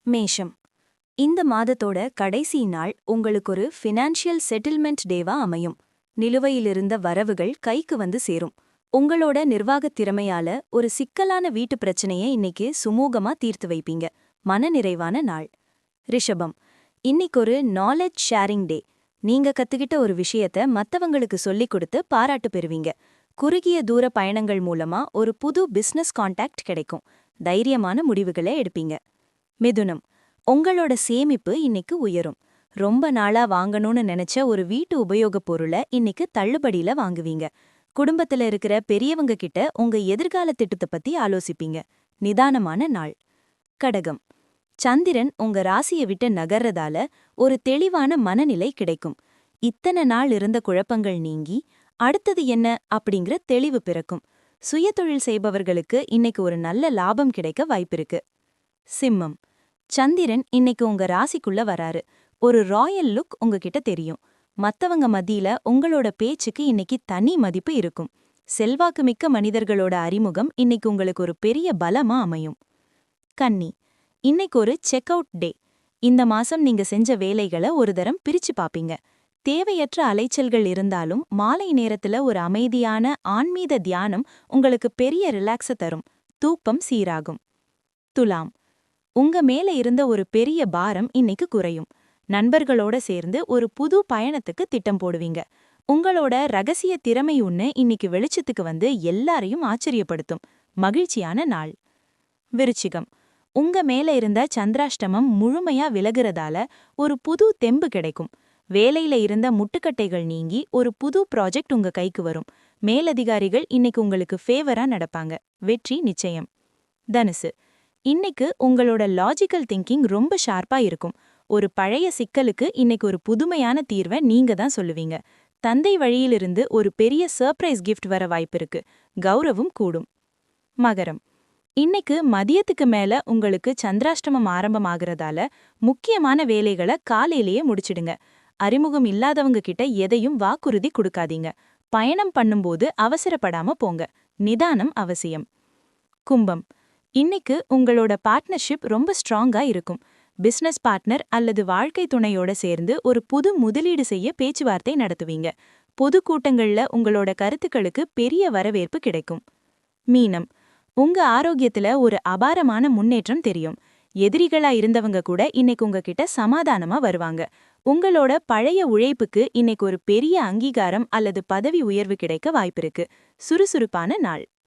மேஷம். இந்த மாதத்தோட கடைசி நாள் உங்களுக்கு ஒரு ஃபினான்ஷியல் செட்டில்மெண்ட் டேவா அமையும். நிலுவையிலிருந்த வரவுகள் கைக்கு வந்து சேரும். உங்களோட நிர்வாகத் திறமையால ஒரு சிக்கலான வீட்டு பிரச்சனையை இன்னைக்கு சுமூகமா தீர்த்து வைப்பீங்க. மனநிறைவான நாள். ரிஷபம். இன்னைக்கு ஒரு நாலேஜ் ஷேரிங் டே. நீங்க கத்துக்கிட்ட ஒரு விஷயத்த மத்தவங்களுக்கு சொல்லிக் கொடுத்து பாராட்டு பெறுவீங்க. குறுகிய தூர பயணங்கள் மூலமா ஒரு புது பிசினஸ் கான்டாக்ட் கிடைக்கும். தைரியமான முடிவுகளை எடுப்பீங்க. மிதுனம். உங்களோட சேமிப்பு இன்னைக்கு உயரும். ரொம்ப நாளா வாங்கணும்னு நினைச்ச ஒரு வீட்டு உபயோகப் பொருளை இன்னைக்கு தள்ளுபடியில வாங்குவீங்க. குடும்பத்துல இருக்கிற பெரியவங்க கிட்ட உங்க எதிர்கால திட்டத்தை பத்தி ஆலோசிப்பீங்க. நிதானமான நாள். கடகம். சந்திரன் உங்க ராசியை விட்டு நகர்றதால ஒரு தெளிவான மனநிலை கிடைக்கும். இத்தனை நாள் இருந்த குழப்பங்கள் நீங்கி அடுத்தது என்ன அப்படிங்கிற தெளிவு பிறக்கும். சுயதொழில் செய்பவர்களுக்கு இன்னைக்கு ஒரு நல்ல லாபம் கிடைக்க வாய்ப்பிருக்கு. சிம்மம். சந்திரன் இன்னைக்கு உங்க ராசிக்குள்ள வராரு. ஒரு ராயல் லுக் உங்ககிட்ட தெரியும். மத்தவங்க மத்தியில உங்களோட பேச்சுக்கு இன்னைக்கு தனி மதிப்பு இருக்கும். செல்வாக்குமிக்க மனிதர்களோட அறிமுகம் இன்னைக்கு உங்களுக்கு ஒரு பெரிய பலமா அமையும். கன்னி. இன்னைக்கு ஒரு செக் அவுட் டே. இந்த மாசம் நீங்க செஞ்ச வேலைகளை ஒரு தரம் பிரிச்சு பாப்பீங்க. தேவையற்ற அலைச்சல்கள் இருந்தாலும் மாலை நேரத்துல ஒரு அமைதியான ஆன்மீக தியானம் உங்களுக்கு பெரிய ரிலாக்ஸ தரும். தூக்கம் சீராகும். துலாம். உங்க மேல இருந்த ஒரு பெரிய பாரம் இன்னைக்கு குறையும். நண்பர்களோட சேர்ந்து ஒரு புது பயணத்துக்கு திட்டம் போடுவீங்க. உங்களோட ரகசிய திறமை ஒண்ணு இன்னைக்கு வெளிச்சத்துக்கு வந்து எல்லாரையும் ஆச்சரியப்படுத்தும். மகிழ்ச்சியான நாள். விருச்சிகம். உங்க மேல இருந்த சந்திராஷ்டமம் முழுமையா விலகுறதால ஒரு புது தெம்பு கிடைக்கும். வேலையில இருந்த முட்டுக்கட்டைகள் நீங்கி ஒரு புது ப்ராஜெக்ட் உங்க கைக்கு வரும். மேலதிகாரிகள் இன்னைக்கு உங்களுக்கு ஃபேவரா நடப்பாங்க. வெற்றி நிச்சயம். தனுசு. இன்னைக்கு உங்களோட லாஜிக்கல் திங்கிங் ரொம்ப ஷார்ப்பா இருக்கும். ஒரு பழைய சிக்கலுக்கு இன்னைக்கு ஒரு புதுமையான தீர்வை நீங்க தான் சொல்லுவீங்க. தந்தை வழியிலிருந்து ஒரு பெரிய சர்ப்ரைஸ் கிஃப்ட் வர வாய்ப்பிருக்கு. கௌரவம் கூடும். மகரம். இன்னைக்கு மதியத்துக்கு மேல உங்களுக்கு சந்திராஷ்டமம் ஆரம்பமாகறதால முக்கியமான வேலைகளை காலையிலேயே முடிச்சிடுங்க. அறிமுகம் இல்லாதவங்க கிட்ட எதையும் வாக்குறுதி கொடுக்காதீங்க. பயணம் பண்ணும்போது அவசரப்படாம போங்க. நிதானம் அவசியம். கும்பம். இன்னைக்கு உங்களோட பார்ட்னர்ஷிப் ரொம்ப ஸ்ட்ராங்கா இருக்கும். பிசினஸ் பார்ட்னர் அல்லது வாழ்க்கை துணையோட சேர்ந்து ஒரு புது முதலீடு செய்ய பேச்சுவார்த்தை நடத்துவீங்க. பொது கூட்டங்கள்ல உங்களோட கருத்துக்களுக்கு பெரிய வரவேற்பு கிடைக்கும். மீனம். உங்க ஆரோக்கியத்துல ஒரு அபாரமான முன்னேற்றம் தெரியும். எதிரிகளா இருந்தவங்க கூட இன்னைக்கு உங்ககிட்ட சமாதானமா வருவாங்க. உங்களோட பழைய உழைப்புக்கு இன்னைக்கு ஒரு பெரிய அங்கீகாரம் அல்லது பதவி உயர்வு கிடைக்க வாய்ப்பிருக்கு. சுறுசுறுப்பான நாள்.